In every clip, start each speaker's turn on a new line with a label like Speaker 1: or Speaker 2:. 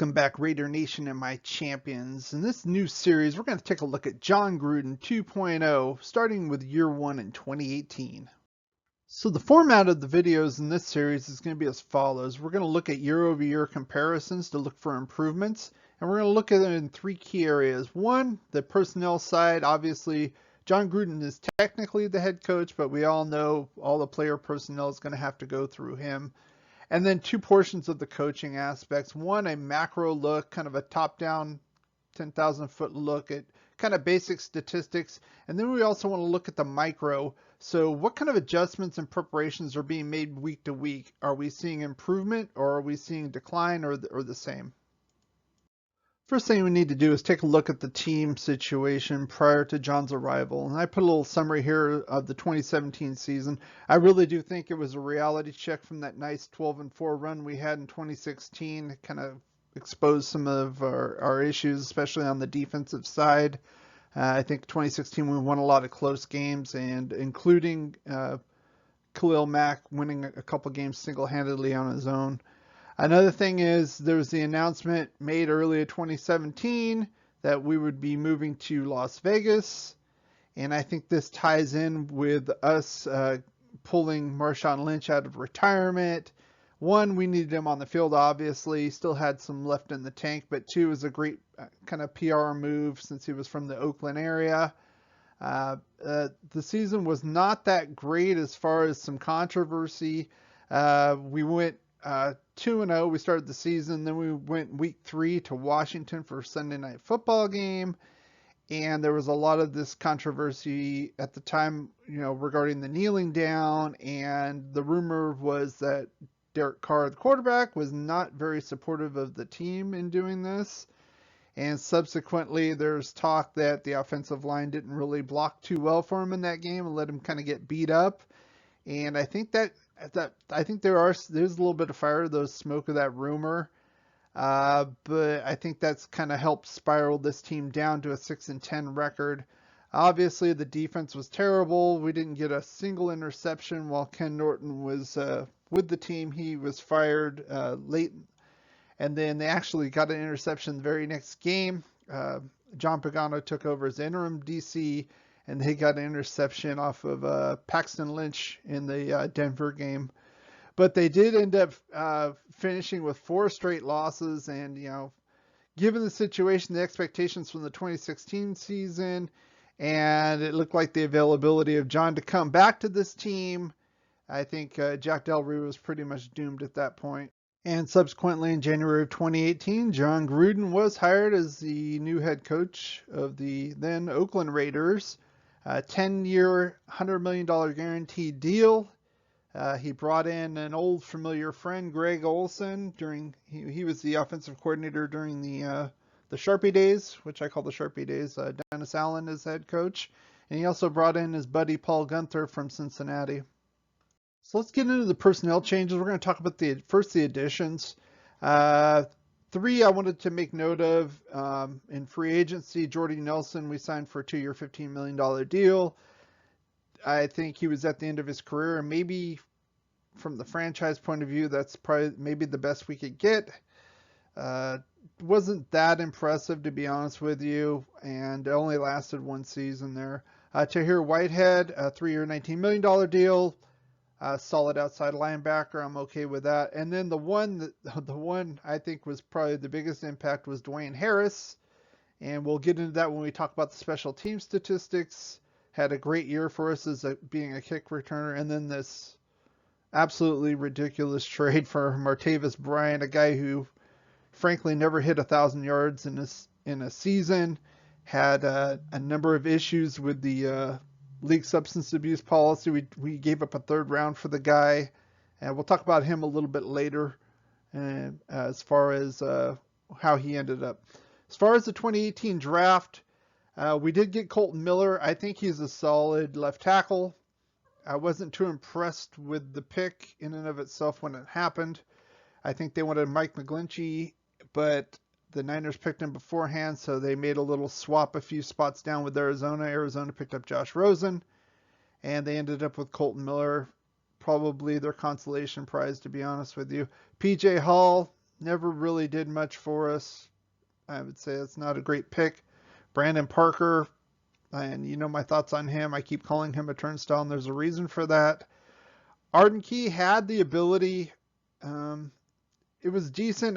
Speaker 1: Welcome back, Raider Nation and my champions. In this new series, we're going to take a look at Jon Gruden 2.0, starting with year one in 2018. So the format of the videos in this series is going to be as follows. We're going to look at year-over-year comparisons to look for improvements, and we're going to look at it in three key areas. One, the personnel side. Obviously, Jon Gruden is technically the head coach, but we all know all the player personnel is going to have to go through him. And then two portions of the coaching aspects. One, a macro look, kind of a top-down 10,000-foot look at kind of basic statistics. And then we also want to look at the micro. So what kind of adjustments and preparations are being made week to week? Are we seeing improvement, or are we seeing decline, or the same? First thing we need to do is take a look at the team situation prior to Jon's arrival. And I put a little summary here of the 2017 season. I really do think it was a reality check from that nice 12-4 run we had in 2016. It kind of exposed some of our issues, especially on the defensive side. I think 2016 we won a lot of close games, and including Khalil Mack winning a couple games single-handedly on his own. Another thing is there was the announcement made early 2017 that we would be moving to Las Vegas. And I think this ties in with us pulling Marshawn Lynch out of retirement. One, we needed him on the field, obviously. Still had some left in the tank. But two, is a great kind of PR move since he was from the Oakland area. The season was not that great as far as some controversy. We went 2-0. We started the season. Then we went week 3 to Washington for a Sunday night football game. And there was a lot of this controversy at the time, regarding the kneeling down. And the rumor was that Derek Carr, the quarterback, was not very supportive of the team in doing this. And subsequently, there's talk that the offensive line didn't really block too well for him in that game and let him kind of get beat up. And I think there's a little bit of fire, though, smoke of that rumor. But I think that's kind of helped spiral this team down to a 6-10 record. Obviously, the defense was terrible. We didn't get a single interception while Ken Norton was with the team. He was fired late, and then they actually got an interception the very next game. John Pagano took over as interim DC, and they got an interception off of Paxton Lynch in the Denver game. But they did end up finishing with 4 straight losses. And, given the situation, the expectations from the 2016 season, and it looked like the availability of Jon to come back to this team, I think Jack Del Rio was pretty much doomed at that point. And subsequently, in January of 2018, Jon Gruden was hired as the new head coach of the then Oakland Raiders. A 10-year, $100 million guaranteed deal. He brought in an old familiar friend, Greg Olson. He was the offensive coordinator during the Sharpie days, which I call the Sharpie days. Dennis Allen as head coach. And he also brought in his buddy Paul Guenther from Cincinnati. So let's get into the personnel changes. We're going to talk about the additions. 3 I wanted to make note of. In free agency, Jordy Nelson, we signed for a 2-year, $15 million deal. I think he was at the end of his career, and maybe from the franchise point of view, that's probably maybe the best we could get. Wasn't that impressive, to be honest with you, and it only lasted 1 season there. Tahir Whitehead, a 3-year, $19 million deal. Solid outside linebacker. I'm okay with that. And then the one I think was probably the biggest impact was Dwayne Harris. And we'll get into that when we talk about the special team statistics. Had a great year for us as being a kick returner. And then this absolutely ridiculous trade for Martavis Bryant, a guy who frankly never hit 1,000 yards in a season. Had a number of issues with the league substance abuse policy. We gave up a 3rd round for the guy, and we'll talk about him a little bit later, and as far as how he ended up. As far as the 2018 draft, we did get Colton Miller. I think he's a solid left tackle. I wasn't too impressed with the pick in and of itself when it happened. I think they wanted Mike McGlinchey, but the Niners picked him beforehand, so they made a little swap a few spots down with Arizona. Arizona picked up Josh Rosen, and they ended up with Colton Miller, probably their consolation prize, to be honest with you. P.J. Hall, never really did much for us. I would say it's not a great pick. Brandon Parker, and you know my thoughts on him. I keep calling him a turnstile, and there's a reason for that. Arden Key had the ability. It was decent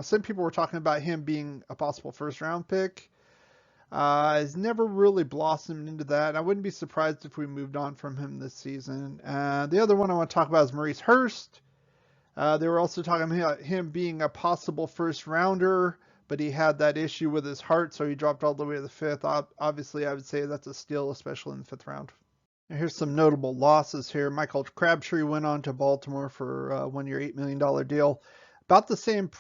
Speaker 1: some people were talking about him being a possible first round pick. Has never really blossomed into that. I wouldn't be surprised if we moved on from him this season. The other one I want to talk about is Maurice Hurst. They were also talking about him being a possible first rounder, but he had that issue with his heart, so he dropped all the way to the fifth. Obviously, I would say that's a steal, especially in the fifth round. Now, here's some notable losses here. Michael Crabtree went on to Baltimore for a one-year, $8 million deal. About the same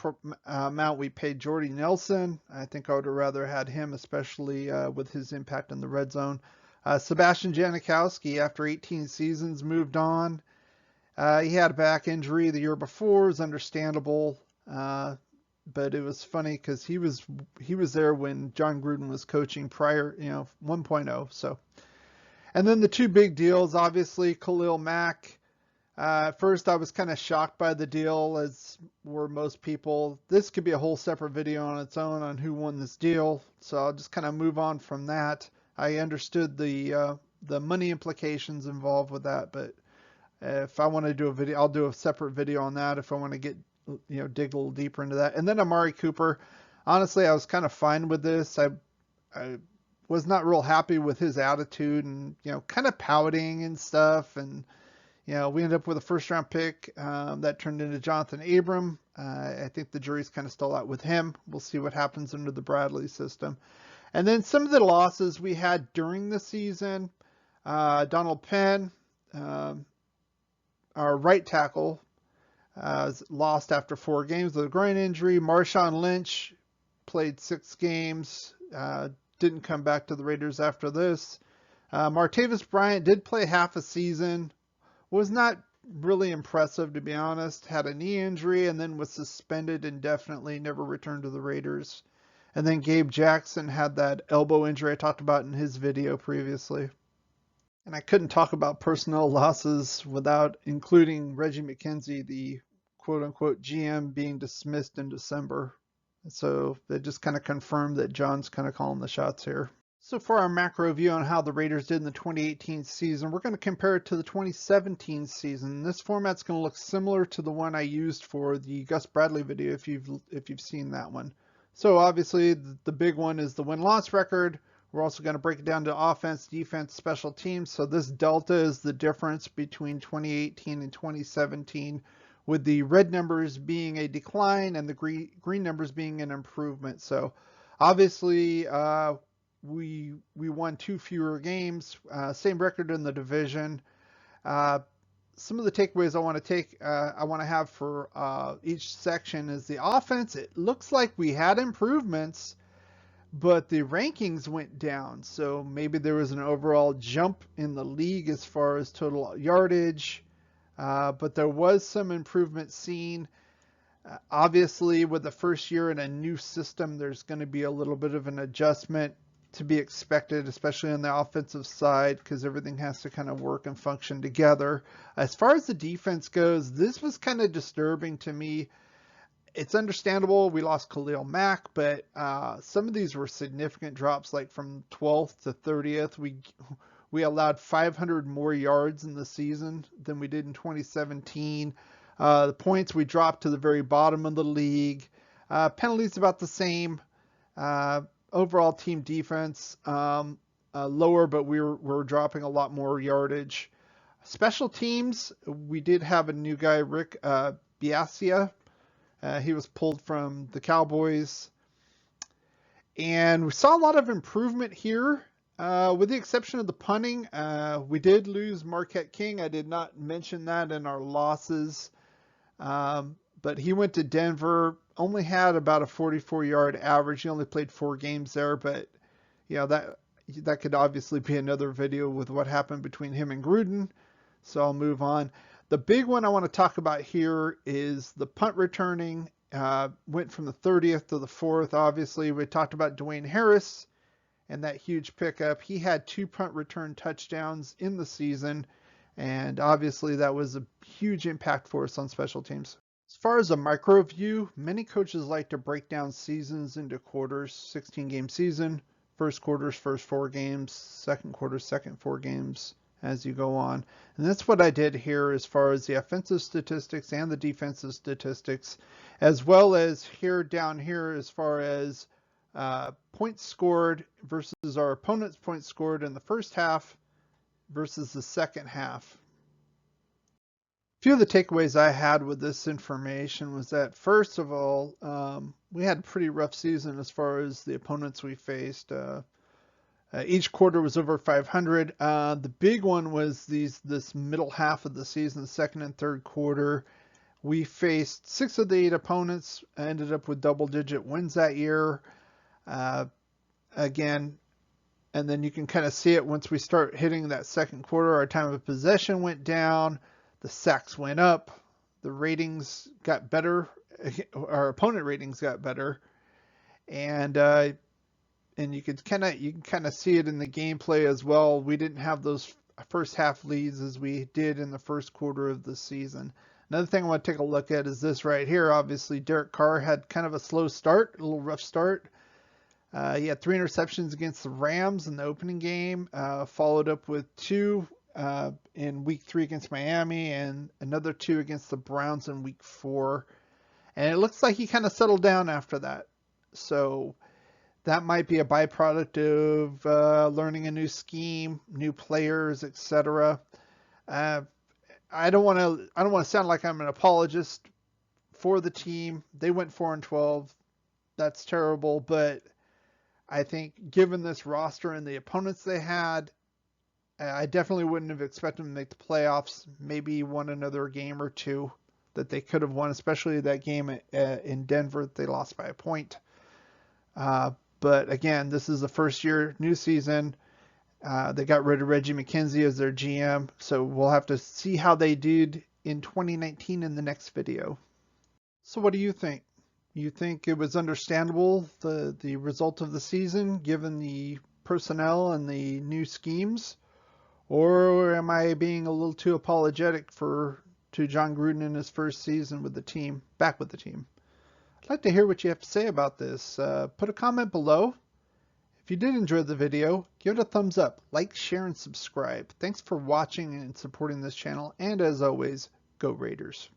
Speaker 1: amount we paid Jordy Nelson. I think I would have rather had him, especially with his impact in the red zone. Sebastian Janikowski, after 18 seasons, moved on. He had a back injury the year before. It was understandable, but it was funny because he was there when John Gruden was coaching prior, 1.0. So, and then the two big deals, obviously Khalil Mack. At first, I was kind of shocked by the deal, as were most people. This could be a whole separate video on its own on who won this deal, so I'll just kind of move on from that. I understood the money implications involved with that, but if I want to do a video, I'll do a separate video on that if I want to get, dig a little deeper into that. And then Amari Cooper. Honestly, I was kind of fine with this. I was not real happy with his attitude and, kind of pouting and stuff. And, we ended up with a first round pick that turned into Jonathan Abram. I think the jury's kind of still out with him. We'll see what happens under the Bradley system. And then some of the losses we had during the season, Donald Penn, our right tackle, lost after 4 games with a groin injury. Marshawn Lynch played 6 games, didn't come back to the Raiders after this. Martavis Bryant did play half a season, was not really impressive, to be honest. Had a knee injury and then was suspended indefinitely, never returned to the Raiders. And then Gabe Jackson had that elbow injury I talked about in his video previously. And I couldn't talk about personnel losses without including Reggie McKenzie, the quote-unquote GM, being dismissed in December. So that just kind of confirmed that John's kind of calling the shots here. So for our macro view on how the Raiders did in the 2018 season, we're going to compare it to the 2017 season. This format's going to look similar to the one I used for the Gus Bradley video if you've seen that one. So obviously the big one is the win-loss record. We're also going to break it down to offense, defense, special teams. So this delta is the difference between 2018 and 2017, with the red numbers being a decline and the green numbers being an improvement. So obviously we won 2 fewer games, same record in the division. Some of the takeaways I want to have for each section is the offense. It looks like we had improvements, but the rankings went down. So maybe there was an overall jump in the league as far as total yardage, but there was some improvement seen. Obviously, with the first year in a new system, there's going to be a little bit of an adjustment to be expected, especially on the offensive side, because everything has to kind of work and function together. As far as the defense goes, this was kind of disturbing to me. It's understandable we lost Khalil Mack, but some of these were significant drops, like from 12th to 30th. We allowed 500 more yards in the season than we did in 2017. The points we dropped to the very bottom of the league. Penalties about the same. Overall team defense lower, but we're dropping a lot more yardage. Special teams, we did have a new guy, Rick Biasia. He was pulled from the Cowboys. And we saw a lot of improvement here, with the exception of the punting. We did lose Marquette King. I did not mention that in our losses. But he went to Denver, only had about a 44-yard average. He only played 4 games there, but that could obviously be another video with what happened between him and Gruden. So I'll move on. The big one I want to talk about here is the punt returning. Went from the 30th to the 4th. Obviously, we talked about Dwayne Harris and that huge pickup. He had 2 punt return touchdowns in the season, and obviously that was a huge impact for us on special teams. As far as a micro view, many coaches like to break down seasons into quarters, 16-game season, first quarter's first 4 games, second quarter's second 4 games as you go on. And that's what I did here as far as the offensive statistics and the defensive statistics, as well as here down here as far as points scored versus our opponent's points scored in the first half versus the second half. A few of the takeaways I had with this information was that, first of all, we had a pretty rough season as far as the opponents we faced. Each quarter was over 500. The big one was this middle half of the season, the second and third quarter. We faced 6 of the 8 opponents, ended up with double-digit wins that year. Again, and then you can kind of see it once we start hitting that second quarter. Our time of possession went down. The sacks went up, the ratings got better, our opponent ratings got better, and you can kind of see it in the gameplay as well. We didn't have those first half leads as we did in the first quarter of the season. Another thing I want to take a look at is this right here. Obviously, Derek Carr had kind of a slow start, a little rough start. He had 3 interceptions against the Rams in the opening game, followed up with 2 in week 3 against Miami and another 2 against the Browns in week 4. And it looks like he kind of settled down after that. So that might be a byproduct of learning a new scheme, new players, etc. I don't want to sound like I'm an apologist for the team. They went 4-12. That's terrible, but I think given this roster and the opponents they had, I definitely wouldn't have expected them to make the playoffs. Maybe won another game or 2 that they could have won, especially that game in Denver that they lost by a point. But again, this is the first year, new season. They got rid of Reggie McKenzie as their GM, so we'll have to see how they did in 2019 in the next video. So what do you think? You think it was understandable, the result of the season, given the personnel and the new schemes? Or am I being a little too apologetic to Jon Gruden in his first season with the team, back with the team? I'd like to hear what you have to say about this. Put a comment below. If you did enjoy the video, give it a thumbs up, like, share, and subscribe. Thanks for watching and supporting this channel, and as always, go Raiders.